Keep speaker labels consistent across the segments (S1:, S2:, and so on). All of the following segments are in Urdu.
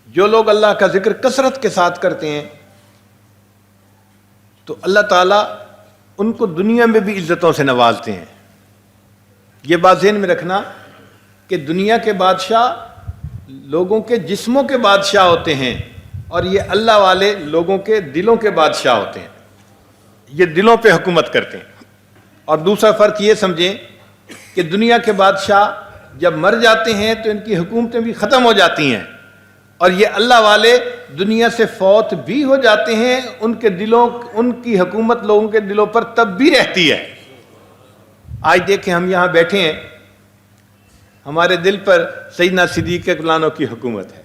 S1: جو لوگ اللہ کا ذکر کثرت کے ساتھ کرتے ہیں تو اللہ تعالیٰ ان کو دنیا میں بھی عزتوں سے نوازتے ہیں۔ یہ بات ذہن میں رکھنا کہ دنیا کے بادشاہ لوگوں کے جسموں کے بادشاہ ہوتے ہیں اور یہ اللہ والے لوگوں کے دلوں کے بادشاہ ہوتے ہیں، یہ دلوں پہ حکومت کرتے ہیں۔ اور دوسرا فرق یہ سمجھیں کہ دنیا کے بادشاہ جب مر جاتے ہیں تو ان کی حکومتیں بھی ختم ہو جاتی ہیں، اور یہ اللہ والے دنیا سے فوت بھی ہو جاتے ہیں، ان کی حکومت لوگوں کے دلوں پر تب بھی رہتی ہے۔ آج دیکھیں ہم یہاں بیٹھے ہیں، ہمارے دل پر سیدنا صدیق لانو کی حکومت ہے،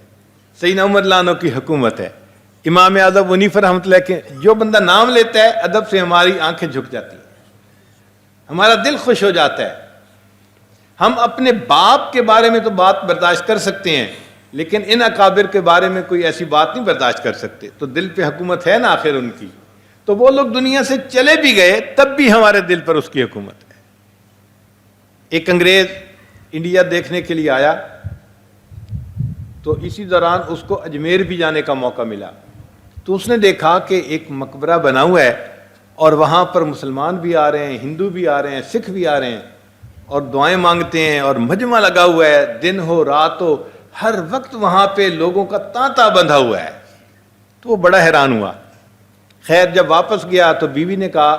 S1: سیدنا عمر لانو کی حکومت ہے، امام اعظم ابو حنیفہ رحمۃ اللہ کے جو بندہ نام لیتا ہے ادب سے ہماری آنکھیں جھک جاتی ہیں، ہمارا دل خوش ہو جاتا ہے۔ ہم اپنے باپ کے بارے میں تو بات برداشت کر سکتے ہیں، لیکن ان اکابر کے بارے میں کوئی ایسی بات نہیں برداشت کر سکتے، تو دل پہ حکومت ہے نا آخر ان کی۔ تو وہ لوگ دنیا سے چلے بھی گئے تب بھی ہمارے دل پر اس کی حکومت ہے۔ ایک انگریز انڈیا دیکھنے کے لیے آیا تو اسی دوران اس کو اجمیر بھی جانے کا موقع ملا، تو اس نے دیکھا کہ ایک مقبرہ بنا ہوا ہے اور وہاں پر مسلمان بھی آ رہے ہیں، ہندو بھی آ رہے ہیں، سکھ بھی آ رہے ہیں اور دعائیں مانگتے ہیں، اور مجمع لگا ہوا ہے، دن ہو رات ہو ہر وقت وہاں پہ لوگوں کا تانتا بندھا ہوا ہے۔ تو وہ بڑا حیران ہوا۔ خیر جب واپس گیا تو بیوی نے کہا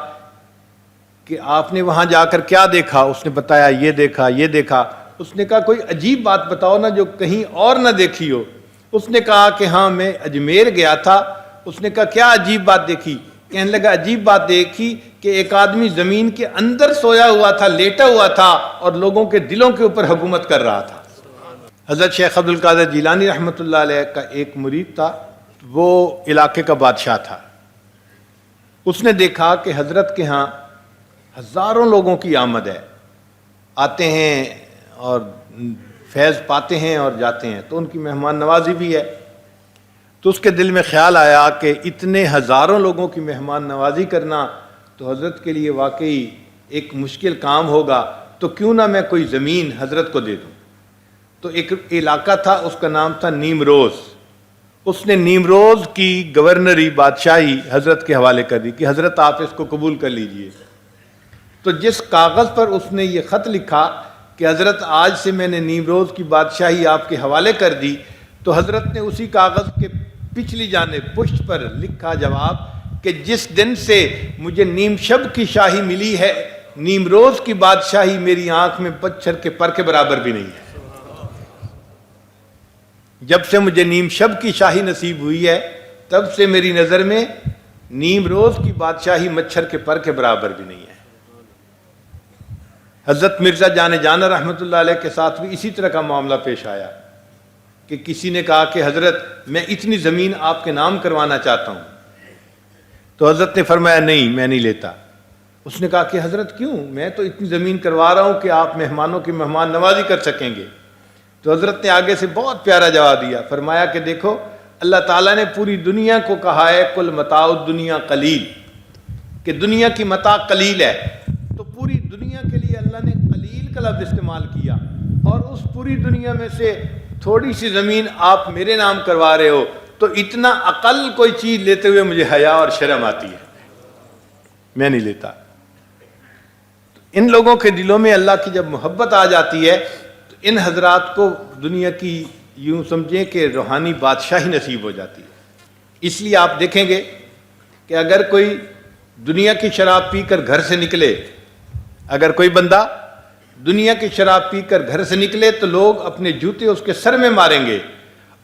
S1: کہ آپ نے وہاں جا کر کیا دیکھا؟ اس نے بتایا یہ دیکھا یہ دیکھا۔ اس نے کہا کوئی عجیب بات بتاؤ نا جو کہیں اور نہ دیکھی ہو۔ اس نے کہا کہ ہاں میں اجمیر گیا تھا۔ اس نے کہا کیا عجیب بات دیکھی؟ کہنے لگا عجیب بات دیکھی کہ ایک آدمی زمین کے اندر سویا ہوا تھا، لیٹا ہوا تھا اور لوگوں کے دلوں کے اوپر حکومت کر رہا تھا۔ حضرت شیخ عبد القادر جیلانی رحمۃ اللہ علیہ کا ایک مرید تھا، وہ علاقے کا بادشاہ تھا۔ اس نے دیکھا کہ حضرت کے ہاں ہزاروں لوگوں کی آمد ہے، آتے ہیں اور فیض پاتے ہیں اور جاتے ہیں، تو ان کی مہمان نوازی بھی ہے۔ تو اس کے دل میں خیال آیا کہ اتنے ہزاروں لوگوں کی مہمان نوازی کرنا تو حضرت کے لیے واقعی ایک مشکل کام ہوگا، تو کیوں نہ میں کوئی زمین حضرت کو دے دوں۔ تو ایک علاقہ تھا، اس کا نام تھا نیمروز۔ اس نے نیمروز کی گورنری بادشاہی حضرت کے حوالے کر دی کہ حضرت آپ اس کو قبول کر لیجئے۔ تو جس کاغذ پر اس نے یہ خط لکھا کہ حضرت آج سے میں نے نیمروز کی بادشاہی آپ کے حوالے کر دی، تو حضرت نے اسی کاغذ کے پچھلی جانب پشت پر لکھا جواب کہ جس دن سے مجھے نیم شب کی شاہی ملی ہے، نیمروز کی بادشاہی میری آنکھ میں پتھر کے پر کے برابر بھی نہیں ہے۔ جب سے مجھے نیم شب کی شاہی نصیب ہوئی ہے تب سے میری نظر میں نیمروز کی بادشاہی مچھر کے پر کے برابر بھی نہیں ہے۔ حضرت مرزا جان جانا رحمۃ اللہ علیہ کے ساتھ بھی اسی طرح کا معاملہ پیش آیا کہ کسی نے کہا کہ حضرت میں اتنی زمین آپ کے نام کروانا چاہتا ہوں، تو حضرت نے فرمایا نہیں میں نہیں لیتا۔ اس نے کہا کہ حضرت کیوں؟ میں تو اتنی زمین کروا رہا ہوں کہ آپ مہمانوں کی مہمان نوازی کر سکیں گے۔ تو حضرت نے آگے سے بہت پیارا جواب دیا، فرمایا کہ دیکھو اللہ تعالیٰ نے پوری دنیا کو کہا ہے کل متاع الدنیا قلیل، کہ دنیا کی متاع قلیل ہے، تو پوری دنیا کے لیے اللہ نے قلیل کا لفظ استعمال کیا، اور اس پوری دنیا میں سے تھوڑی سی زمین آپ میرے نام کروا رہے ہو، تو اتنا اقل کوئی چیز لیتے ہوئے مجھے حیا اور شرم آتی ہے، میں نہیں لیتا۔ ان لوگوں کے دلوں میں اللہ کی جب محبت آ جاتی ہے تو ان حضرات کو دنیا کی یوں سمجھیں کہ روحانی بادشاہی نصیب ہو جاتی ہے۔ اس لیے آپ دیکھیں گے کہ اگر کوئی دنیا کی شراب پی کر گھر سے نکلے، اگر کوئی بندہ دنیا کی شراب پی کر گھر سے نکلے تو لوگ اپنے جوتے اس کے سر میں ماریں گے،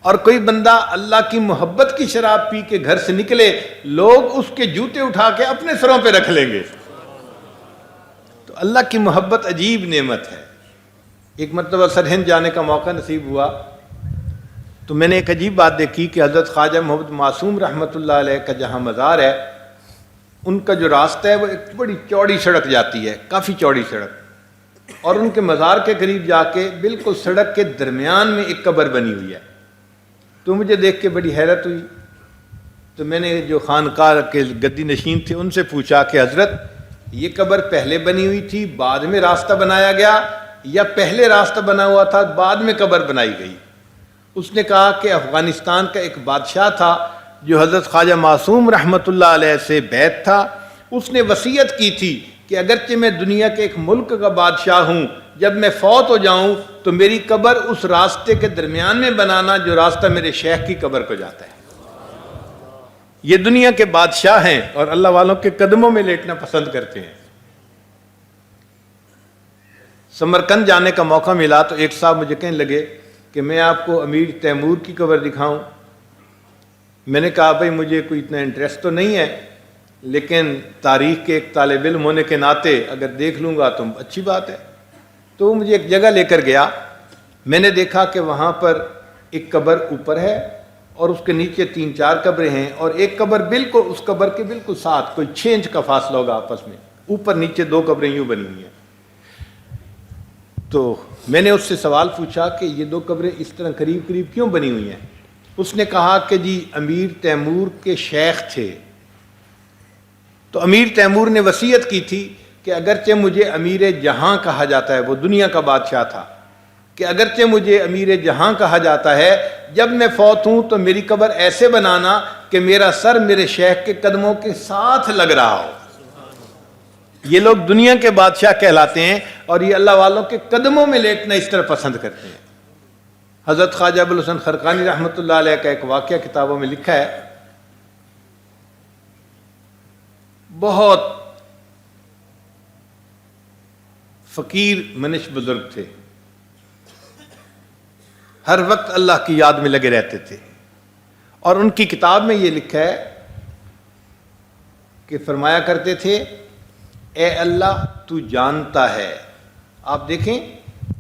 S1: اور کوئی بندہ اللہ کی محبت کی شراب پی کے گھر سے نکلے لوگ اس کے جوتے اٹھا کے اپنے سروں پہ رکھ لیں گے۔ تو اللہ کی محبت عجیب نعمت ہے۔ ایک مرتبہ سرہند جانے کا موقع نصیب ہوا تو میں نے ایک عجیب بات دیکھی کہ حضرت خواجہ محمد معصوم رحمۃ اللہ علیہ کا جہاں مزار ہے، ان کا جو راستہ ہے وہ ایک بڑی چوڑی سڑک جاتی ہے، کافی چوڑی سڑک، اور ان کے مزار کے قریب جا کے بالکل سڑک کے درمیان میں ایک قبر بنی ہوئی ہے۔ تو مجھے دیکھ کے بڑی حیرت ہوئی، تو میں نے جو خانقاہ کے گدی نشین تھے ان سے پوچھا کہ حضرت یہ قبر پہلے بنی ہوئی تھی بعد میں راستہ بنایا گیا، یا پہلے راستہ بنا ہوا تھا بعد میں قبر بنائی گئی؟ اس نے کہا کہ افغانستان کا ایک بادشاہ تھا جو حضرت خواجہ معصوم رحمۃ اللہ علیہ سے بیعت تھا، اس نے وصیت کی تھی کہ اگرچہ میں دنیا کے ایک ملک کا بادشاہ ہوں، جب میں فوت ہو جاؤں تو میری قبر اس راستے کے درمیان میں بنانا جو راستہ میرے شیخ کی قبر کو جاتا ہے۔ یہ دنیا کے بادشاہ ہیں اور اللہ والوں کے قدموں میں لیٹنا پسند کرتے ہیں۔ سمرقند جانے کا موقع ملا تو ایک صاحب مجھے کہنے لگے کہ میں آپ کو امیر تیمور کی قبر دکھاؤں۔ میں نے کہا بھائی مجھے کوئی اتنا انٹرسٹ تو نہیں ہے، لیکن تاریخ کے ایک طالب علم ہونے کے ناطے اگر دیکھ لوں گا تو اچھی بات ہے۔ تو وہ مجھے ایک جگہ لے کر گیا، میں نے دیکھا کہ وہاں پر ایک قبر اوپر ہے اور اس کے نیچے 3-4 قبریں ہیں، اور ایک قبر بالکل اس قبر کے بالکل ساتھ، کوئی 6 انچ کا فاصلہ ہوگا آپس میں، اوپر نیچے 2 قبریں یوں بنی ہوئی ہیں۔ تو میں نے اس سے سوال پوچھا کہ یہ 2 قبریں اس طرح قریب قریب کیوں بنی ہوئی ہیں؟ اس نے کہا کہ جی امیر تیمور کے شیخ تھے، تو امیر تیمور نے وصیت کی تھی کہ اگرچہ مجھے امیر جہاں کہا جاتا ہے، وہ دنیا کا بادشاہ تھا، کہ اگرچہ مجھے امیر جہاں کہا جاتا ہے، جب میں فوت ہوں تو میری قبر ایسے بنانا کہ میرا سر میرے شیخ کے قدموں کے ساتھ لگ رہا ہو۔ یہ لوگ دنیا کے بادشاہ کہلاتے ہیں اور یہ اللہ والوں کے قدموں میں لیٹنا اس طرح پسند کرتے ہیں۔ حضرت خواجہ ابوالحسن خرقانی رحمۃ اللہ علیہ کا ایک واقعہ کتابوں میں لکھا ہے، بہت فقیر منش بزرگ تھے، ہر وقت اللہ کی یاد میں لگے رہتے تھے، اور ان کی کتاب میں یہ لکھا ہے کہ فرمایا کرتے تھے اے اللہ تو جانتا ہے۔ آپ دیکھیں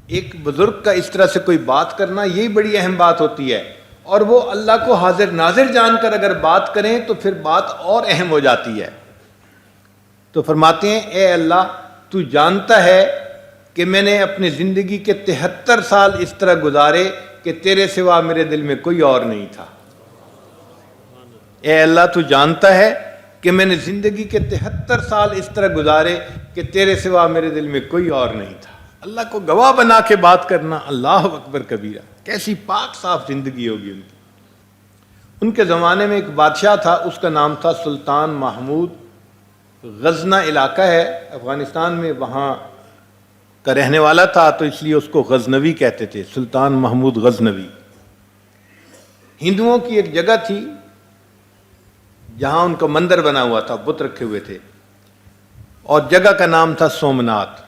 S1: ایک بزرگ کا اس طرح سے کوئی بات کرنا یہی بڑی اہم بات ہوتی ہے، اور وہ اللہ کو حاضر ناظر جان کر اگر بات کریں تو پھر بات اور اہم ہو جاتی ہے۔ تو فرماتے ہیں اے اللہ تو جانتا ہے کہ میں نے اپنی زندگی کے 73 سال اس طرح گزارے کہ تیرے سوا میرے دل میں کوئی اور نہیں تھا۔ اے اللہ تو جانتا ہے کہ میں نے زندگی کے 73 سال اس طرح گزارے کہ تیرے سوا میرے دل میں کوئی اور نہیں تھا۔ اللہ کو گواہ بنا کے بات کرنا، اللہ اکبر کبیرہ، کیسی پاک صاف زندگی ہوگی ان کی۔ ان کے زمانے میں ایک بادشاہ تھا، اس کا نام تھا سلطان محمود، غزنہ علاقہ ہے افغانستان میں، وہاں کا رہنے والا تھا، تو اس لیے اس کو غزنوی کہتے تھے، سلطان محمود غزنوی۔ ہندوؤں کی ایک جگہ تھی جہاں ان کا مندر بنا ہوا تھا، بت رکھے ہوئے تھے، اور جگہ کا نام تھا سومناتھ۔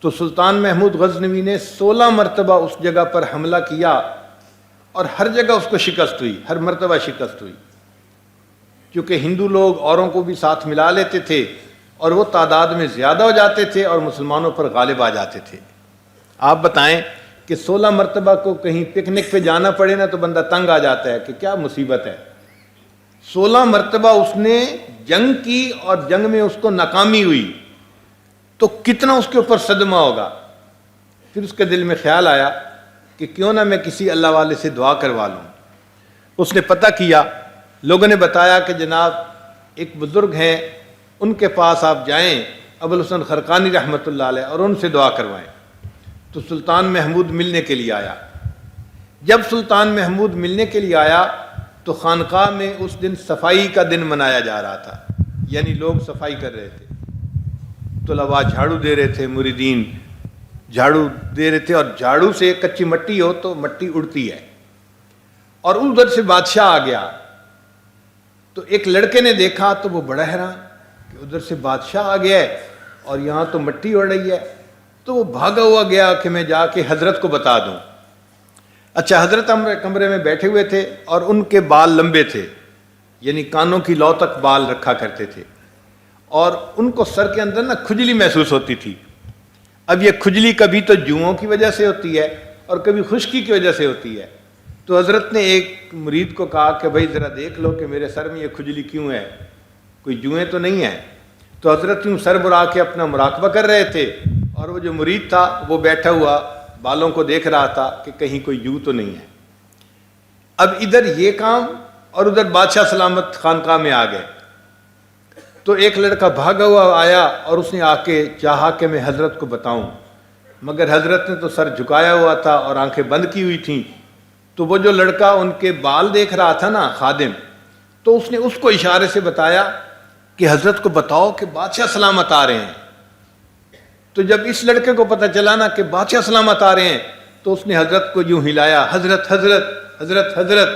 S1: تو سلطان محمود غزنوی نے 16 مرتبہ اس جگہ پر حملہ کیا، اور ہر جگہ اس کو شکست ہوئی، ہر مرتبہ شکست ہوئی، کیونکہ ہندو لوگ اوروں کو بھی ساتھ ملا لیتے تھے اور وہ تعداد میں زیادہ ہو جاتے تھے اور مسلمانوں پر غالب آ جاتے تھے۔ آپ بتائیں کہ 16 مرتبہ کو کہیں پکنک پہ جانا پڑے نا تو بندہ تنگ آ جاتا ہے کہ کیا مصیبت ہے۔ 16 مرتبہ اس نے جنگ کی اور جنگ میں اس کو ناکامی ہوئی، تو کتنا اس کے اوپر صدمہ ہوگا۔ پھر اس کے دل میں خیال آیا کہ کیوں نہ میں کسی اللہ والے سے دعا کروا لوں۔ اس نے پتہ کیا، لوگوں نے بتایا کہ جناب ایک بزرگ ہیں، ان کے پاس آپ جائیں، ابوالحسن خرقانی رحمۃ اللہ علیہ، اور ان سے دعا کروائیں۔ تو سلطان محمود ملنے کے لیے آیا۔ جب سلطان محمود ملنے کے لیے آیا تو خانقاہ میں اس دن صفائی کا دن منایا جا رہا تھا، یعنی لوگ صفائی کر رہے تھے، طلباء جھاڑو دے رہے تھے، مریدین جھاڑو دے رہے تھے، اور جھاڑو سے کچی مٹی ہو تو مٹی اڑتی ہے، اور ادھر سے بادشاہ آ گیا۔ تو ایک لڑکے نے دیکھا تو وہ بڑا حیران کہ ادھر سے بادشاہ آ گیا ہے اور یہاں تو مٹی اڑ رہی ہے۔ تو وہ بھاگا ہوا گیا کہ میں جا کے حضرت کو بتا دوں۔ اچھا، حضرت کمرے میں بیٹھے ہوئے تھے اور ان کے بال لمبے تھے، یعنی کانوں کی لو تک بال رکھا کرتے تھے، اور ان کو سر کے اندر نا کھجلی محسوس ہوتی تھی۔ اب یہ کھجلی کبھی تو جوؤں کی وجہ سے ہوتی ہے اور کبھی خشکی کی وجہ سے ہوتی ہے۔ تو حضرت نے ایک مرید کو کہا کہ بھائی ذرا دیکھ لو کہ میرے سر میں یہ کھجلی کیوں ہے، کوئی جوئیں تو نہیں ہیں۔ تو حضرت یوں سر بڑھا کے اپنا مراقبہ کر رہے تھے، اور وہ جو مرید تھا وہ بیٹھا ہوا بالوں کو دیکھ رہا تھا کہ کہیں کوئی جو تو نہیں ہے۔ اب ادھر یہ کام اور ادھر بادشاہ سلامت خانقاہ میں آ گئے۔ تو ایک لڑکا بھاگا ہوا آیا اور اس نے آ کے چاہا کہ میں حضرت کو بتاؤں، مگر حضرت نے تو سر جھکایا ہوا تھا اور آنکھیں بند کی ہوئی تھیں۔ تو وہ جو لڑکا ان کے بال دیکھ رہا تھا نا خادم، تو اس نے اس کو اشارے سے بتایا کہ حضرت کو بتاؤ کہ بادشاہ سلامت آ رہے ہیں۔ تو جب اس لڑکے کو پتہ چلا نا کہ بادشاہ سلامت آ رہے ہیں تو اس نے حضرت کو یوں ہلایا، حضرت حضرت حضرت حضرت۔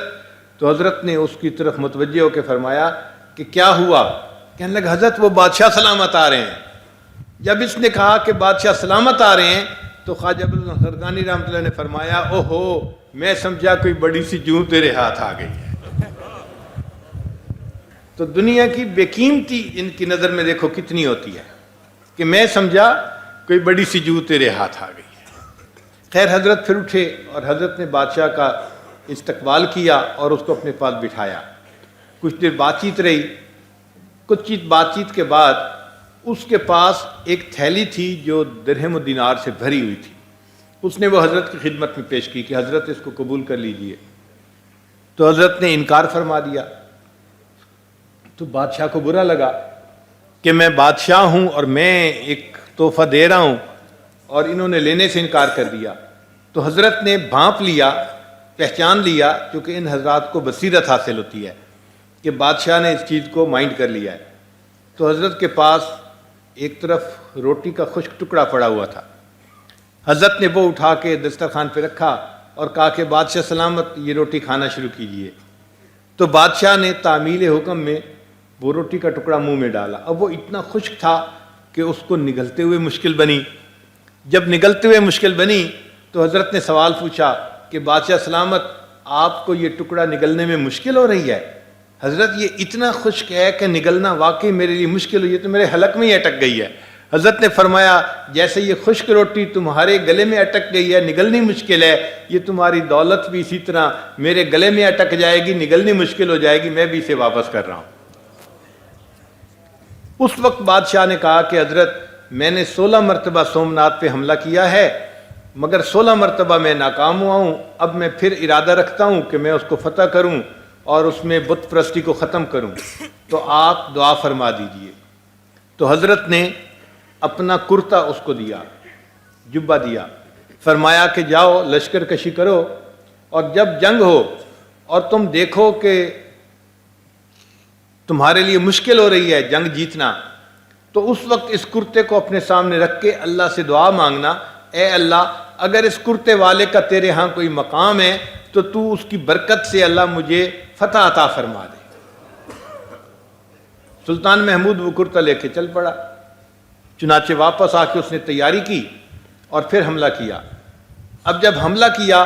S1: تو حضرت نے اس کی طرف متوجہ ہو کے فرمایا کہ کیا ہوا؟ کہنے لگا حضرت وہ بادشاہ سلامت آ رہے ہیں۔ جب اس نے کہا کہ بادشاہ سلامت آ رہے ہیں تو خواجہ ابوالحسن خرقانی رحمۃ اللہ نے فرمایا اوہو، میں سمجھا کوئی بڑی سی جوں تیرے ہاتھ آ گئی ہے۔ تو دنیا کی بے قیمتی ان کی نظر میں دیکھو کتنی ہوتی ہے کہ میں سمجھا کوئی بڑی سی جو تیرے ہاتھ آ گئی ہے۔ خیر حضرت پھر اٹھے اور حضرت نے بادشاہ کا استقبال کیا اور اس کو اپنے پاس بٹھایا۔ کچھ دیر بات چیت رہی۔ کچھ بات چیت کے بعد اس کے پاس ایک تھیلی تھی جو درہم و دینار سے بھری ہوئی تھی۔ اس نے وہ حضرت کی خدمت میں پیش کی کہ حضرت اس کو قبول کر لیجئے۔ تو حضرت نے انکار فرما دیا۔ تو بادشاہ کو برا لگا کہ میں بادشاہ ہوں اور میں ایک تحفہ دے رہا ہوں اور انہوں نے لینے سے انکار کر دیا۔ تو حضرت نے بھانپ لیا، پہچان لیا، کیونکہ ان حضرات کو بصیرت حاصل ہوتی ہے کہ بادشاہ نے اس چیز کو مائنڈ کر لیا ہے۔ تو حضرت کے پاس ایک طرف روٹی کا خشک ٹکڑا پڑا ہوا تھا۔ حضرت نے وہ اٹھا کے دسترخوان پہ رکھا اور کہا کہ بادشاہ سلامت یہ روٹی کھانا شروع کیجئے۔ تو بادشاہ نے تعمیل حکم میں وہ روٹی کا ٹکڑا منہ میں ڈالا۔ اب وہ اتنا خشک تھا کہ اس کو نگلتے ہوئے مشکل بنی۔ جب نگلتے ہوئے مشکل بنی تو حضرت نے سوال پوچھا کہ بادشاہ سلامت آپ کو یہ ٹکڑا نگلنے میں مشکل ہو رہی ہے؟ حضرت یہ اتنا خشک ہے کہ نگلنا واقعی میرے لیے مشکل ہوئی ہے، تو میرے حلق میں ہی اٹک گئی ہے۔ حضرت نے فرمایا جیسے یہ خشک روٹی تمہارے گلے میں اٹک گئی ہے، نگلنی مشکل ہے، یہ تمہاری دولت بھی اسی طرح میرے گلے میں اٹک جائے گی، نگلنی مشکل ہو جائے گی، میں بھی اسے واپس کر رہا ہوں۔ اس وقت بادشاہ نے کہا کہ حضرت میں نے 16 مرتبہ سومناتھ پہ حملہ کیا ہے، مگر 16 مرتبہ میں ناکام ہوا ہوں۔ اب میں پھر ارادہ رکھتا ہوں کہ میں اس کو فتح کروں اور اس میں بت پرستی کو ختم کروں، تو آپ دعا فرما دیجئے۔ تو حضرت نے اپنا کرتا اس کو دیا، جبہ دیا، فرمایا کہ جاؤ لشکر کشی کرو، اور جب جنگ ہو اور تم دیکھو کہ تمہارے لیے مشکل ہو رہی ہے جنگ جیتنا، تو اس وقت اس کرتے کو اپنے سامنے رکھ کے اللہ سے دعا مانگنا، اے اللہ اگر اس کرتے والے کا تیرے ہاں کوئی مقام ہے تو تو اس کی برکت سے اللہ مجھے فتح عطا فرما دے۔ سلطان محمود وہ کرتا لے کے چل پڑا۔ چنانچہ واپس آ کے اس نے تیاری کی اور پھر حملہ کیا۔ اب جب حملہ کیا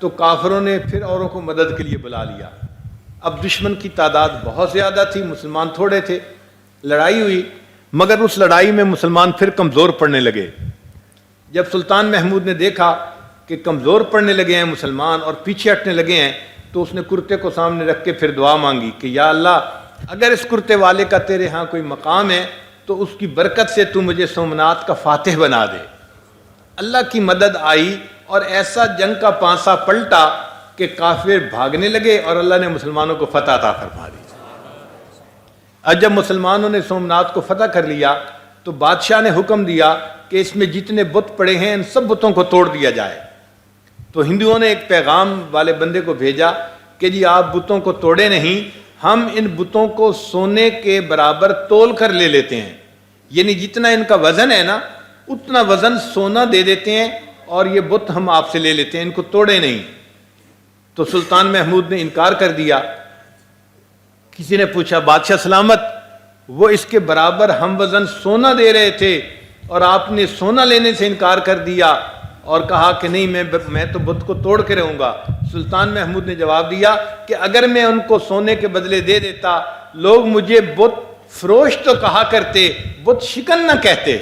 S1: تو کافروں نے پھر اوروں کو مدد کے لیے بلا لیا۔ اب دشمن کی تعداد بہت زیادہ تھی، مسلمان تھوڑے تھے۔ لڑائی ہوئی، مگر اس لڑائی میں مسلمان پھر کمزور پڑنے لگے۔ جب سلطان محمود نے دیکھا کہ کمزور پڑنے لگے ہیں مسلمان اور پیچھے ہٹنے لگے ہیں، تو اس نے کرتے کو سامنے رکھ کے پھر دعا مانگی کہ یا اللہ اگر اس کرتے والے کا تیرے ہاں کوئی مقام ہے تو اس کی برکت سے تو مجھے سومناتھ کا فاتح بنا دے۔ اللہ کی مدد آئی اور ایسا جنگ کا پانسا پلٹا کہ کافر بھاگنے لگے اور اللہ نے مسلمانوں کو فتح عطا فرما دی۔ اب جب مسلمانوں نے سومناتھ کو فتح کر لیا تو بادشاہ نے حکم دیا کہ اس میں جتنے بت پڑے ہیں ان سب بتوں کو توڑ دیا جائے۔ تو ہندوؤں نے ایک پیغام والے بندے کو بھیجا کہ جی آپ بتوں کو توڑے نہیں، ہم ان بتوں کو سونے کے برابر تول کر لے لیتے ہیں، یعنی جتنا ان کا وزن ہے نا اتنا وزن سونا دے دیتے ہیں اور یہ بت ہم آپ سے لے لیتے ہیں، ان کو توڑے نہیں۔ تو سلطان محمود نے انکار کر دیا۔ کسی نے پوچھا بادشاہ سلامت وہ اس کے برابر ہم وزن سونا دے رہے تھے اور آپ نے سونا لینے سے انکار کر دیا اور کہا کہ نہیں میں تو بت کو توڑ کے رہوں گا۔ سلطان محمود نے جواب دیا کہ اگر میں ان کو سونے کے بدلے دے دیتا لوگ مجھے بت فروش تو کہا کرتے، بت شکن نہ کہتے۔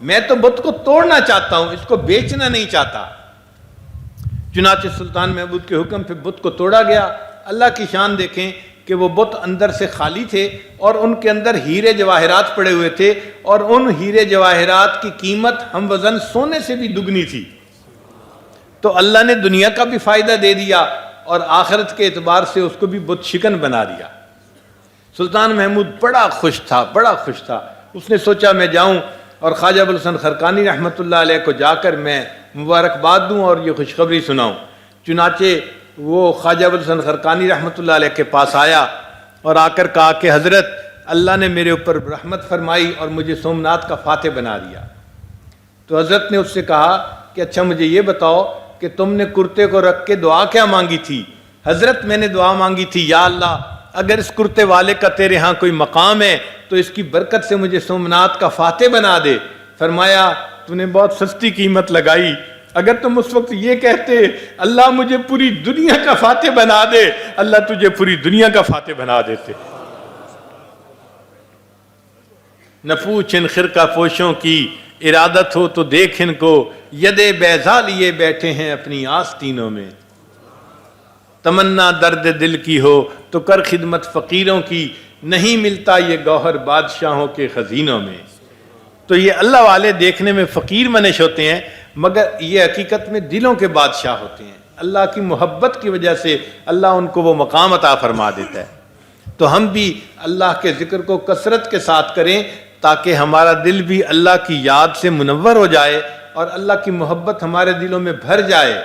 S1: میں تو بت کو توڑنا چاہتا ہوں، اس کو بیچنا نہیں چاہتا۔ چنانچہ سلطان محمود کے حکم پہ بت کو توڑا گیا۔ اللہ کی شان دیکھیں کہ وہ بت اندر سے خالی تھے اور ان کے اندر ہیرے جواہرات پڑے ہوئے تھے، اور ان ہیرے جواہرات کی قیمت ہم وزن سونے سے بھی دگنی تھی۔ تو اللہ نے دنیا کا بھی فائدہ دے دیا اور آخرت کے اعتبار سے اس کو بھی بت شکن بنا دیا۔ سلطان محمود بڑا خوش تھا، بڑا خوش تھا۔ اس نے سوچا میں جاؤں اور خواجہ ابوالحسن خرقانی رحمۃ اللہ علیہ کو جا کر میں مبارکباد دوں اور یہ خوشخبری سناؤں۔ چنانچہ وہ خواجہ ابوالحسن خرقانی رحمۃ اللہ علیہ کے پاس آیا اور آ کر کہا کہ حضرت اللہ نے میرے اوپر رحمت فرمائی اور مجھے سومناتھ کا فاتح بنا دیا۔ تو حضرت نے اس سے کہا کہ اچھا مجھے یہ بتاؤ کہ تم نے کرتے کو رکھ کے دعا کیا مانگی تھی؟ حضرت میں نے دعا مانگی تھی یا اللہ اگر اس کرتے والے کا تیرے ہاں کوئی مقام ہے تو اس کی برکت سے مجھے سومناتھ کا فاتح بنا دے۔ فرمایا تو نے بہت سستی قیمت لگائی، اگر تم اس وقت یہ کہتے اللہ مجھے پوری دنیا کا فاتح بنا دے، اللہ تجھے پوری دنیا کا فاتح بنا دیتے۔ نہ پوچھ ان خرقہ پوشوں کی ارادت ہو تو دیکھ ان کو، یدے بیضا لیے بیٹھے ہیں اپنی آستینوں میں۔ تمنا درد دل کی ہو تو کر خدمت فقیروں کی، نہیں ملتا یہ گوہر بادشاہوں کے خزینوں میں۔ تو یہ اللہ والے دیکھنے میں فقیر منش ہوتے ہیں مگر یہ حقیقت میں دلوں کے بادشاہ ہوتے ہیں۔ اللہ کی محبت کی وجہ سے اللہ ان کو وہ مقام عطا فرما دیتا ہے۔ تو ہم بھی اللہ کے ذکر کو کثرت کے ساتھ کریں تاکہ ہمارا دل بھی اللہ کی یاد سے منور ہو جائے اور اللہ کی محبت ہمارے دلوں میں بھر جائے۔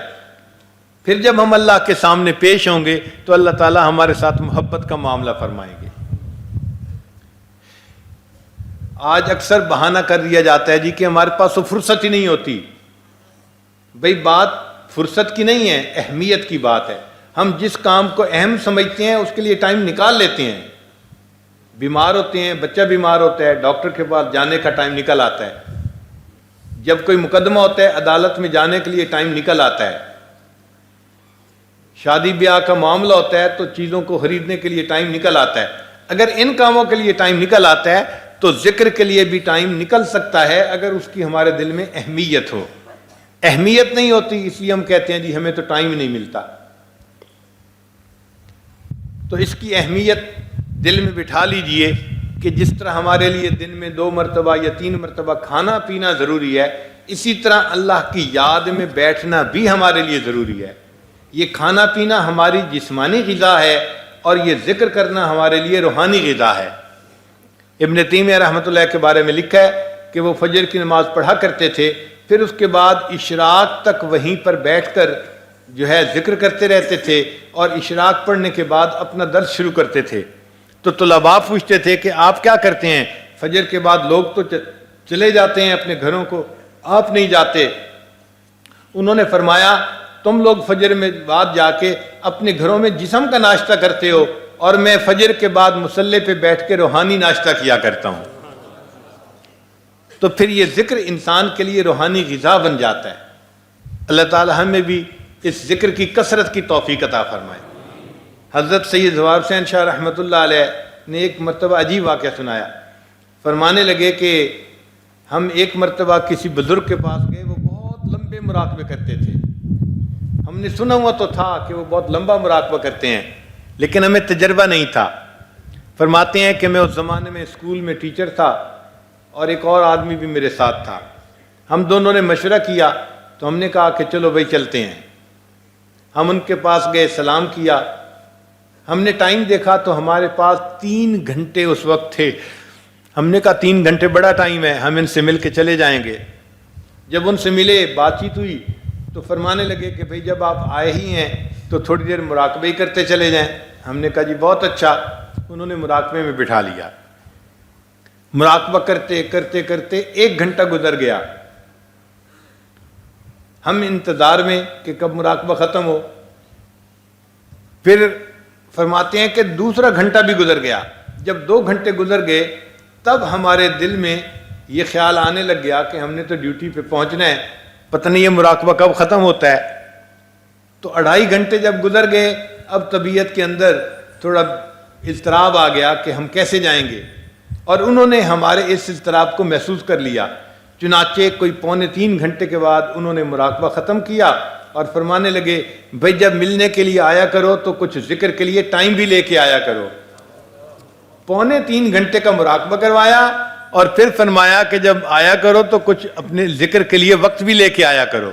S1: پھر جب ہم اللہ کے سامنے پیش ہوں گے تو اللہ تعالی ہمارے ساتھ محبت کا معاملہ فرمائیں گے۔ آج اکثر بہانہ کر دیا جاتا ہے جی کہ ہمارے پاس وہ فرصت ہی نہیں ہوتی۔ بھئی بات فرصت کی نہیں ہے، اہمیت کی بات ہے۔ ہم جس کام کو اہم سمجھتے ہیں اس کے لیے ٹائم نکال لیتے ہیں۔ بیمار ہوتے ہیں، بچہ بیمار ہوتا ہے، ڈاکٹر کے پاس جانے کا ٹائم نکل آتا ہے۔ جب کوئی مقدمہ ہوتا ہے عدالت میں جانے کے لیے ٹائم نکل آتا ہے۔ شادی بیاہ کا معاملہ ہوتا ہے تو چیزوں کو خریدنے کے لیے ٹائم نکل آتا ہے۔ اگر ان کاموں کے لیے ٹائم نکل آتا ہے تو ذکر کے لیے بھی ٹائم نکل سکتا ہے اگر اس کی ہمارے دل میں اہمیت ہو۔ اہمیت نہیں ہوتی اس لیے ہم کہتے ہیں جی ہمیں تو ٹائم ہی نہیں ملتا۔ تو اس کی اہمیت دل میں بٹھا لیجئے کہ جس طرح ہمارے لیے دن میں 2 مرتبہ یا 3 مرتبہ کھانا پینا ضروری ہے، اسی طرح اللہ کی یاد میں بیٹھنا بھی ہمارے لیے ضروری ہے۔ یہ کھانا پینا ہماری جسمانی غذا ہے اور یہ ذکر کرنا ہمارے لیے روحانی غذا ہے۔ ابن تیمیہ رحمۃ اللہ کے بارے میں لکھا ہے کہ وہ فجر کی نماز پڑھا کرتے تھے، پھر اس کے بعد اشراق تک وہیں پر بیٹھ کر جو ہے ذکر کرتے رہتے تھے اور اشراق پڑھنے کے بعد اپنا درس شروع کرتے تھے۔ تو طلباء پوچھتے تھے کہ آپ کیا کرتے ہیں؟ فجر کے بعد لوگ تو چلے جاتے ہیں اپنے گھروں کو، آپ نہیں جاتے۔ انہوں نے فرمایا تم لوگ فجر میں بعد جا کے اپنے گھروں میں جسم کا ناشتہ کرتے ہو اور میں فجر کے بعد مصلی پہ بیٹھ کے روحانی ناشتہ کیا کرتا ہوں۔ تو پھر یہ ذکر انسان کے لیے روحانی غذا بن جاتا ہے۔ اللہ تعالی ہمیں بھی اس ذکر کی کثرت کی توفیق عطا فرمائے۔ حضرت سید زوار حسین شاہ رحمۃ اللہ علیہ نے ایک مرتبہ عجیب واقعہ سنایا۔ فرمانے لگے کہ ہم ایک مرتبہ کسی بزرگ کے پاس گئے، وہ بہت لمبے مراقبے کرتے تھے۔ ہم نے سنا ہوا تو تھا کہ وہ بہت لمبا مراقبہ کرتے ہیں لیکن ہمیں تجربہ نہیں تھا۔ فرماتے ہیں کہ میں اس زمانے میں اسکول میں ٹیچر تھا اور ایک اور آدمی بھی میرے ساتھ تھا۔ ہم دونوں نے مشورہ کیا تو ہم نے کہا کہ چلو بھائی چلتے ہیں۔ ہم ان کے پاس گئے، سلام کیا۔ ہم نے ٹائم دیکھا تو ہمارے پاس 3 گھنٹے اس وقت تھے۔ ہم نے کہا 3 گھنٹے بڑا ٹائم ہے، ہم ان سے مل کے چلے جائیں گے۔ جب ان سے ملے، بات چیت ہوئی تو فرمانے لگے کہ بھئی جب آپ آئے ہی ہیں تو تھوڑی دیر مراقبے ہی کرتے چلے جائیں۔ ہم نے کہا جی بہت اچھا۔ انہوں نے مراقبے میں بٹھا لیا۔ مراقبہ کرتے کرتے کرتے 1 گھنٹہ گزر گیا۔ ہم انتظار میں کہ کب مراقبہ ختم ہو۔ پھر فرماتے ہیں کہ دوسرا گھنٹہ بھی گزر گیا۔ جب 2 گھنٹے گزر گئے تب ہمارے دل میں یہ خیال آنے لگ گیا کہ ہم نے تو ڈیوٹی پہ پہنچنا ہے، پتہ نہیں یہ مراقبہ کب ختم ہوتا ہے۔ تو 2.5 گھنٹے جب گزر گئے، اب طبیعت کے اندر تھوڑا اضطراب آ گیا کہ ہم کیسے جائیں گے، اور انہوں نے ہمارے اس اضطراب کو محسوس کر لیا۔ چنانچہ کوئی 2.75 گھنٹے کے بعد انہوں نے مراقبہ ختم کیا اور فرمانے لگے بھائی جب ملنے کے لیے آیا کرو تو کچھ ذکر کے لیے ٹائم بھی لے کے آیا کرو۔ 2.75 گھنٹے کا مراقبہ کروایا اور پھر فرمایا کہ جب آیا کرو تو کچھ اپنے ذکر کے لیے وقت بھی لے کے آیا کرو۔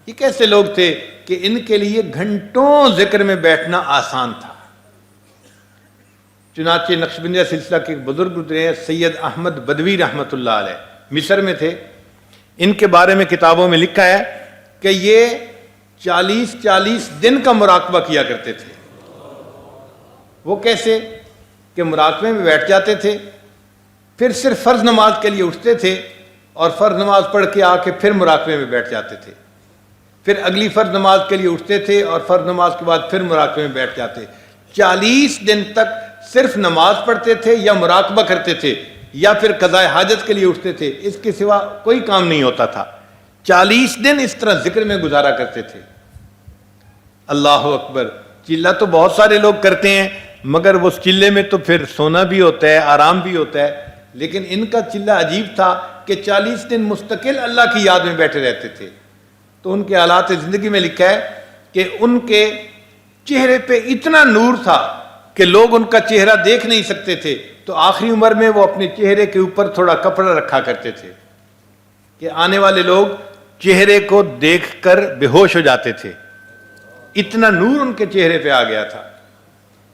S1: یہ کیسے لوگ تھے کہ ان کے لیے گھنٹوں ذکر میں بیٹھنا آسان تھا۔ چنانچہ نقشبندیہ سلسلہ کے بزرگ گزرے ہیں سید احمد بدوی رحمۃ اللہ علیہ، مصر میں تھے۔ ان کے بارے میں کتابوں میں لکھا ہے کہ یہ 40 دن کا مراقبہ کیا کرتے تھے۔ وہ کیسے کہ مراقبے میں بیٹھ جاتے تھے، پھر صرف فرض نماز کے لیے اٹھتے تھے اور فرض نماز پڑھ کے آ کے پھر مراقبے میں بیٹھ جاتے تھے، پھر اگلی فرض نماز کے لیے اٹھتے تھے اور فرض نماز کے بعد پھر مراقبے میں بیٹھ جاتے۔ 40 دن تک صرف نماز پڑھتے تھے یا مراقبہ کرتے تھے یا پھر قضاء حاجت کے لیے اٹھتے تھے، اس کے سوا کوئی کام نہیں ہوتا تھا۔ 40 دن اس طرح ذکر میں گزارا کرتے تھے۔ اللہ اکبر! چلہ تو بہت سارے لوگ کرتے ہیں، مگر وہ چلے میں تو پھر سونا بھی ہوتا ہے، آرام بھی ہوتا ہے، لیکن ان کا چلہ عجیب تھا کہ 40 دن مستقل اللہ کی یاد میں بیٹھے رہتے تھے۔ تو ان کے حالات زندگی میں لکھا ہے کہ ان کے چہرے پہ اتنا نور تھا کہ لوگ ان کا چہرہ دیکھ نہیں سکتے تھے، تو آخری عمر میں وہ اپنے چہرے کے اوپر تھوڑا کپڑا رکھا کرتے تھے کہ آنے والے لوگ چہرے کو دیکھ کر بے ہوش ہو جاتے تھے، اتنا نور ان کے چہرے پہ آ گیا تھا۔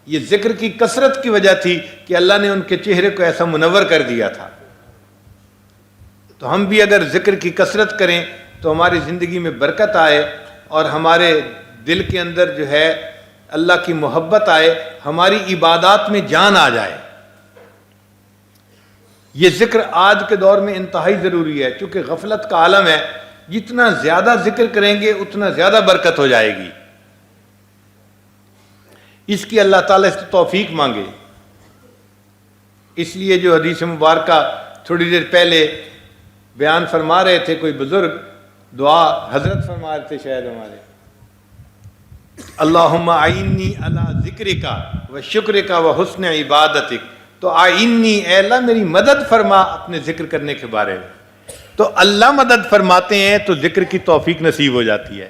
S1: یہ ذکر کی کثرت کی وجہ تھی کہ اللہ نے ان کے چہرے کو ایسا منور کر دیا تھا۔ تو ہم بھی اگر ذکر کی کثرت کریں تو ہماری زندگی میں برکت آئے اور ہمارے دل کے اندر جو ہے اللہ کی محبت آئے، ہماری عبادات میں جان آ جائے۔ یہ ذکر آج کے دور میں انتہائی ضروری ہے، چونکہ غفلت کا عالم ہے، جتنا زیادہ ذکر کریں گے اتنا زیادہ برکت ہو جائے گی۔ اس کی اللہ تعالیٰ سے توفیق مانگے۔ اس لیے جو حدیث مبارکہ تھوڑی دیر پہلے بیان فرما رہے تھے کوئی بزرگ، دعا حضرت فرما رہے تھے شاید ہمارے، اللہم اعنی علی ذکرک و شکرک و حسن عبادتک، تو اعنی اے اللہ میری مدد فرما اپنے ذکر کرنے کے بارے میں۔ تو اللہ مدد فرماتے ہیں تو ذکر کی توفیق نصیب ہو جاتی ہے۔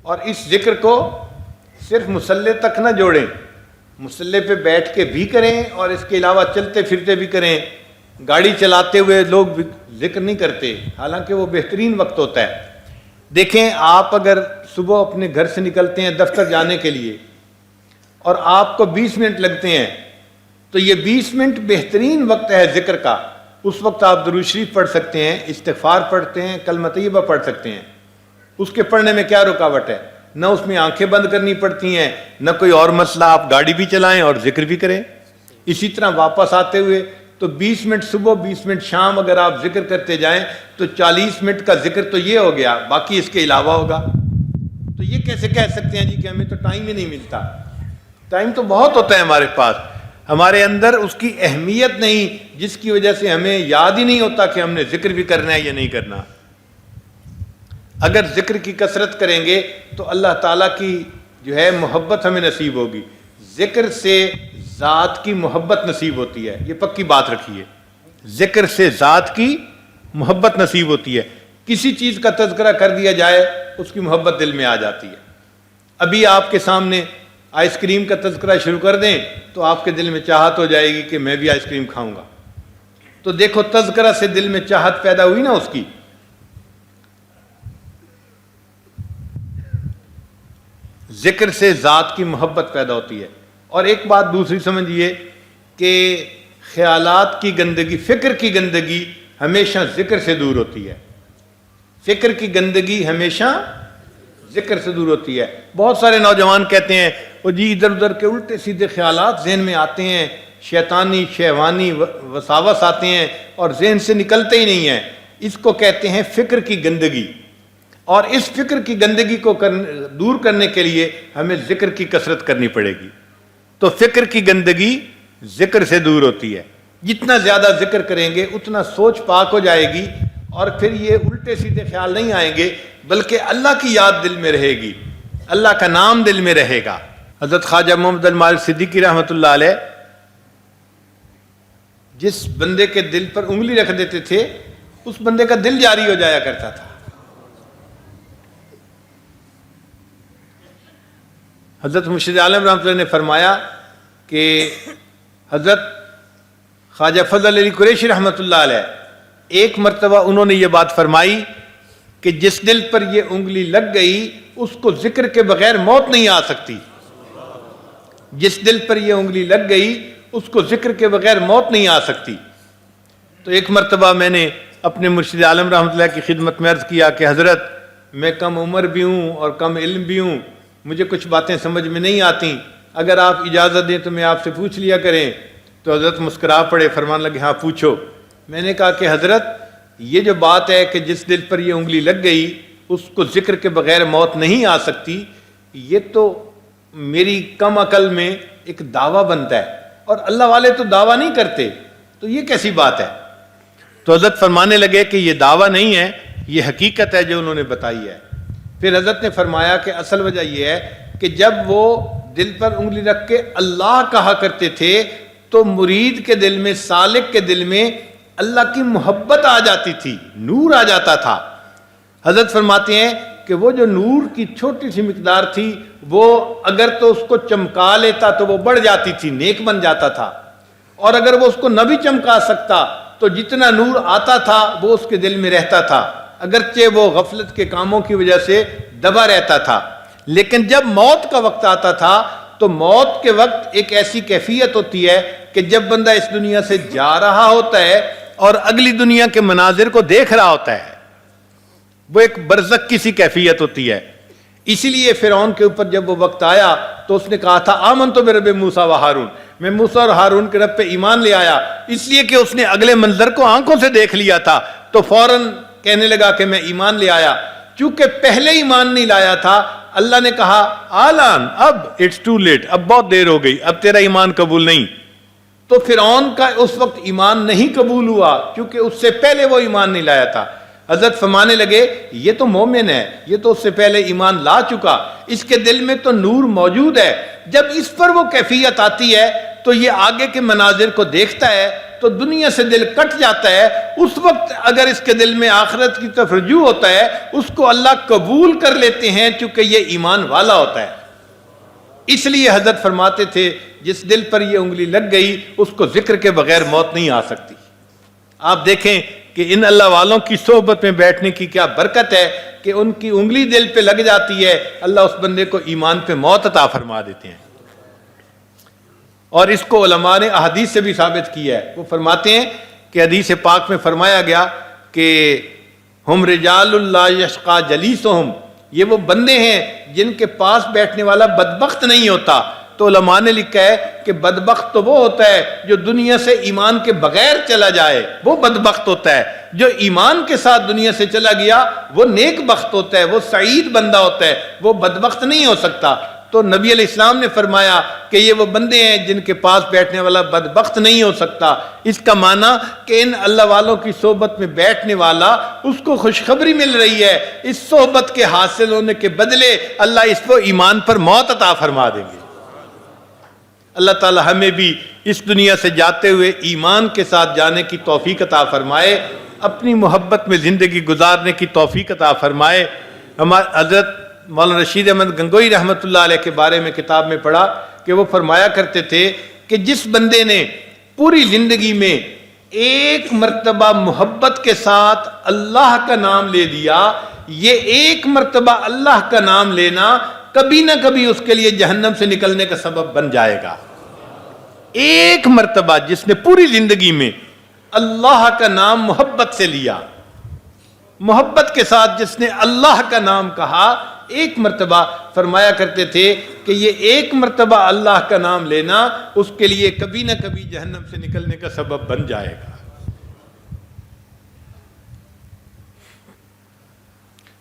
S1: اور اس ذکر کو صرف مصلی تک نہ جوڑیں، مصلی پہ بیٹھ کے بھی کریں اور اس کے علاوہ چلتے پھرتے بھی کریں۔ گاڑی چلاتے ہوئے لوگ ذکر نہیں کرتے، حالانکہ وہ بہترین وقت ہوتا ہے۔ دیکھیں، آپ اگر صبح اپنے گھر سے نکلتے ہیں دفتر جانے کے لیے اور آپ کو 20 منٹ لگتے ہیں، تو یہ 20 منٹ بہترین وقت ہے ذکر کا۔ اس وقت آپ درود شریف پڑھ سکتے ہیں، استغفار پڑھتے ہیں، کلمہ طیبہ پڑھ سکتے ہیں۔ اس کے پڑھنے میں کیا رکاوٹ ہے؟ نہ اس میں آنکھیں بند کرنی پڑتی ہیں، نہ کوئی اور مسئلہ، آپ گاڑی بھی چلائیں اور ذکر بھی کریں۔ اسی طرح واپس آتے ہوئے تو 20 منٹ صبح 20 منٹ شام اگر آپ ذکر کرتے جائیں تو 40 منٹ کا ذکر تو یہ ہو گیا، باقی اس کے علاوہ ہوگا۔ تو یہ کیسے کہہ سکتے ہیں جی کہ ہمیں تو ٹائم ہی نہیں ملتا؟ ٹائم تو بہت ہوتا ہے ہمارے پاس، ہمارے اندر اس کی اہمیت نہیں، جس کی وجہ سے ہمیں یاد ہی نہیں ہوتا کہ ہم نے ذکر بھی کرنا ہے یا نہیں کرنا۔ اگر ذکر کی کثرت کریں گے تو اللہ تعالیٰ کی جو ہے محبت ہمیں نصیب ہوگی۔ ذکر سے ذات کی محبت نصیب ہوتی ہے، یہ پکی بات رکھیے۔ ذکر سے ذات کی محبت نصیب ہوتی ہے۔ کسی چیز کا تذکرہ کر دیا جائے اس کی محبت دل میں آ جاتی ہے۔ ابھی آپ کے سامنے آئس کریم کا تذکرہ شروع کر دیں تو آپ کے دل میں چاہت ہو جائے گی کہ میں بھی آئس کریم کھاؤں گا۔ تو دیکھو تذکرہ سے دل میں چاہت پیدا ہوئی نا اس کی۔ ذکر سے ذات کی محبت پیدا ہوتی ہے۔ اور ایک بات دوسری سمجھیے کہ خیالات کی گندگی، فکر کی گندگی ہمیشہ ذکر سے دور ہوتی ہے۔ فکر کی گندگی ہمیشہ ذکر سے دور ہوتی ہے۔ بہت سارے نوجوان کہتے ہیں وہ جی ادھر ادھر کے الٹے سیدھے خیالات ذہن میں آتے ہیں، شیطانی شہوانی وساوس آتے ہیں اور ذہن سے نکلتے ہی نہیں ہیں۔ اس کو کہتے ہیں فکر کی گندگی۔ اور اس فکر کی گندگی کو دور کرنے کے لیے ہمیں ذکر کی کثرت کرنی پڑے گی۔ تو فکر کی گندگی ذکر سے دور ہوتی ہے۔ جتنا زیادہ ذکر کریں گے اتنا سوچ پاک ہو جائے گی اور پھر یہ الٹے سیدھے خیال نہیں آئیں گے، بلکہ اللہ کی یاد دل میں رہے گی، اللہ کا نام دل میں رہے گا۔ حضرت خواجہ محمد المالک صدیقی رحمۃ اللہ علیہ جس بندے کے دل پر انگلی رکھ دیتے تھے اس بندے کا دل جاری ہو جایا کرتا تھا۔ حضرت مرشد عالم رحمۃ اللہ نے فرمایا کہ حضرت خواجہ فضل علی قریشی رحمۃ اللہ علیہ ایک مرتبہ انہوں نے یہ بات فرمائی کہ جس دل پر یہ انگلی لگ گئی اس کو ذکر کے بغیر موت نہیں آ سکتی۔ جس دل پر یہ انگلی لگ گئی اس کو ذکر کے بغیر موت نہیں آ سکتی۔ تو ایک مرتبہ میں نے اپنے مرشد عالم رحمۃ اللہ کی خدمت میں عرض کیا کہ حضرت میں کم عمر بھی ہوں اور کم علم بھی ہوں، مجھے کچھ باتیں سمجھ میں نہیں آتی، اگر آپ اجازت دیں تو میں آپ سے پوچھ لیا کریں۔ تو حضرت مسکرا پڑے، فرمان لگے ہاں پوچھو۔ میں نے کہا کہ حضرت یہ جو بات ہے کہ جس دل پر یہ انگلی لگ گئی اس کو ذکر کے بغیر موت نہیں آ سکتی، یہ تو میری کم عقل میں ایک دعویٰ بنتا ہے، اور اللہ والے تو دعویٰ نہیں کرتے، تو یہ کیسی بات ہے؟ تو حضرت فرمانے لگے کہ یہ دعویٰ نہیں ہے، یہ حقیقت ہے جو انہوں نے بتائی ہے۔ پھر حضرت نے فرمایا کہ اصل وجہ یہ ہے کہ جب وہ دل پر انگلی رکھ کے اللہ کہا کرتے تھے تو مرید کے دل میں، سالک کے دل میں اللہ کی محبت آ جاتی تھی، نور آ جاتا تھا۔ حضرت فرماتے ہیں کہ وہ جو نور کی چھوٹی سی مقدار تھی وہ اگر تو اس کو چمکا لیتا تو وہ بڑھ جاتی تھی، نیک بن جاتا تھا، اور اگر وہ اس کو نہ بھی چمکا سکتا تو جتنا نور آتا تھا وہ اس کے دل میں رہتا تھا، اگرچہ وہ غفلت کے کاموں کی وجہ سے دبا رہتا تھا۔ لیکن جب موت کا وقت آتا تھا تو موت کے وقت ایک ایسی کیفیت ہوتی ہے کہ جب بندہ اس دنیا سے جا رہا ہوتا ہے اور اگلی دنیا کے مناظر کو دیکھ رہا ہوتا ہے، وہ ایک برزخ کی سی کیفیت ہوتی ہے۔ اسی لیے فرعون کے اوپر جب وہ وقت آیا تو اس نے کہا تھا آمنت برب موسیٰ و ہارون، میں موسیٰ اور ہارون کے رب پہ ایمان لے آیا، اس لیے کہ اس نے اگلے منظر کو آنکھوں سے دیکھ لیا تھا، تو فوراً کہنے لگا کہ میں ایمان لے آیا۔ چونکہ پہلے ایمان نہیں لایا تھا، اللہ نے کہا آلان، اب اٹس ٹو لیٹ، اب بہت دیر ہو گئی، اب تیرا ایمان قبول نہیں۔ تو فرعون کا اس وقت ایمان نہیں قبول ہوا کیونکہ اس سے پہلے وہ ایمان نہیں لایا تھا۔ حضرت فرمانے لگے یہ تو مومن ہے، یہ تو اس سے پہلے ایمان لا چکا، اس کے دل میں تو نور موجود ہے، جب اس پر وہ کیفیت آتی ہے تو یہ آگے کے مناظر کو دیکھتا ہے تو دنیا سے دل کٹ جاتا ہے۔ اس وقت اگر اس کے دل میں آخرت کی طرف رجوع ہوتا ہے اس کو اللہ قبول کر لیتے ہیں چونکہ یہ ایمان والا ہوتا ہے۔ اس لیے حضرت فرماتے تھے جس دل پر یہ انگلی لگ گئی اس کو ذکر کے بغیر موت نہیں آ سکتی۔ آپ دیکھیں کہ ان اللہ والوں کی صحبت میں بیٹھنے کی کیا برکت ہے کہ ان کی انگلی دل پہ لگ جاتی ہے، اللہ اس بندے کو ایمان پہ موت عطا فرما دیتے ہیں۔ اور اس کو علماء نے احادیث سے بھی ثابت کیا ہے۔ وہ فرماتے ہیں کہ حدیث پاک میں فرمایا گیا کہ ہم رجال لا یشقی جلیسہم، یہ وہ بندے ہیں جن کے پاس بیٹھنے والا بدبخت نہیں ہوتا۔ تو علماء نے لکھا ہے کہ بدبخت تو وہ ہوتا ہے جو دنیا سے ایمان کے بغیر چلا جائے، وہ بدبخت ہوتا ہے۔ جو ایمان کے ساتھ دنیا سے چلا گیا وہ نیک بخت ہوتا ہے، وہ سعید بندہ ہوتا ہے، وہ بدبخت نہیں ہو سکتا۔ تو نبی علیہ السلام نے فرمایا کہ یہ وہ بندے ہیں جن کے پاس بیٹھنے والا بدبخت نہیں ہو سکتا۔ اس کا معنی کہ ان اللہ والوں کی صحبت میں بیٹھنے والا اس کو خوشخبری مل رہی ہے، اس صحبت کے حاصل ہونے کے بدلے اللہ اس کو ایمان پر موت عطا فرما دیں گے۔ اللہ تعالی ہمیں بھی اس دنیا سے جاتے ہوئے ایمان کے ساتھ جانے کی توفیق عطا فرمائے، اپنی محبت میں زندگی گزارنے کی توفیق عطا فرمائے۔ ہمارے حضرت مولانا رشید احمد گنگوئی رحمۃ اللہ علیہ کے بارے میں کتاب میں پڑھا کہ وہ فرمایا کرتے تھے کہ جس بندے نے پوری زندگی میں ایک مرتبہ محبت کے ساتھ اللہ کا نام لے دیا، یہ ایک مرتبہ اللہ کا نام لینا کبھی نہ کبھی اس کے لیے جہنم سے نکلنے کا سبب بن جائے گا۔ ایک مرتبہ جس نے پوری زندگی میں اللہ کا نام محبت سے لیا، محبت کے ساتھ جس نے اللہ کا نام کہا، ایک مرتبہ فرمایا کرتے تھے کہ یہ ایک مرتبہ اللہ کا نام لینا اس کے لیے کبھی نہ کبھی جہنم سے نکلنے کا سبب بن جائے گا۔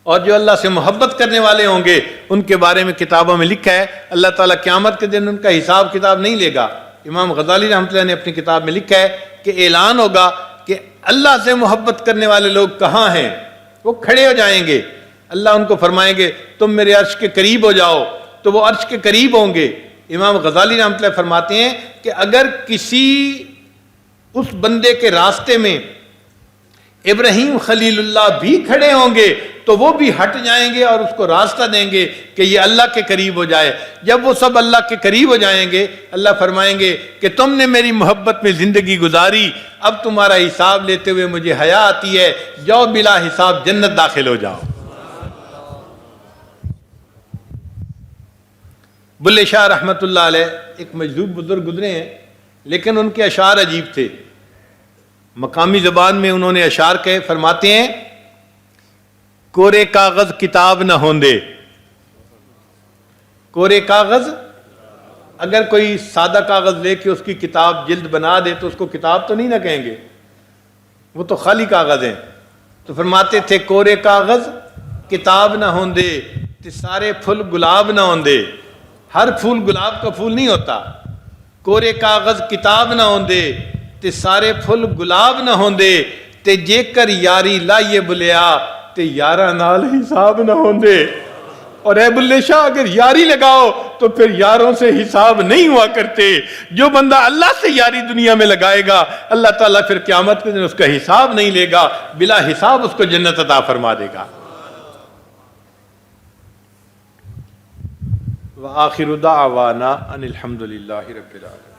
S1: اور جو اللہ سے محبت کرنے والے ہوں گے ان کے بارے میں کتابوں میں لکھا ہے اللہ تعالیٰ قیامت کے دن ان کا حساب کتاب نہیں لے گا۔ امام غزالی رحمۃ اللہ نے اپنی کتاب میں لکھا ہے کہ اعلان ہوگا کہ اللہ سے محبت کرنے والے لوگ کہاں ہیں، وہ کھڑے ہو جائیں گے، اللہ ان کو فرمائیں گے تم میرے عرش کے قریب ہو جاؤ، تو وہ عرش کے قریب ہوں گے۔ امام غزالی رحمۃ اللہ فرماتے ہیں کہ اگر کسی اس بندے کے راستے میں ابراہیم خلیل اللہ بھی کھڑے ہوں گے تو وہ بھی ہٹ جائیں گے اور اس کو راستہ دیں گے کہ یہ اللہ کے قریب ہو جائے۔ جب وہ سب اللہ کے قریب ہو جائیں گے اللہ فرمائیں گے کہ تم نے میری محبت میں زندگی گزاری، اب تمہارا حساب لیتے ہوئے مجھے حیا آتی ہے، جاؤ بلا حساب جنت داخل ہو جاؤ۔ بلے شاہ رحمۃ اللہ علیہ ایک مجذوب بزرگ گزرے ہیں لیکن ان کے اشعار عجیب تھے۔ مقامی زبان میں انہوں نے اشعار کہے، فرماتے ہیں کورے کاغذ کتاب نہ ہوندے. کورے کاغذ، اگر کوئی سادہ کاغذ لے کے اس کی کتاب جلد بنا دے تو اس کو کتاب تو نہیں نہ کہیں گے، وہ تو خالی کاغذ ہیں. تو فرماتے تھے کورے کاغذ کتاب نہ ہوندے تے سارے پھول گلاب نہ ہوندے. ہر پھول گلاب کا پھول نہیں ہوتا. کورے کاغذ کتاب نہ ہوندے تے سارے پھول گلاب نہ ہوندے تے جے کر یاری لائیے بلیا تے یاراں نال حساب نہ ہوندے. اور اے بلے شاہ اگر یاری لگاؤ تو پھر یاروں سے حساب نہیں ہوا کرتے. جو بندہ اللہ سے یاری دنیا میں لگائے گا اللہ تعالیٰ پھر قیامت کے دن اس کا حساب نہیں لے گا، بلا حساب اس کو جنت عطا فرما دے گا. وآخر دعوانا ان الحمد للہ رب العالمین.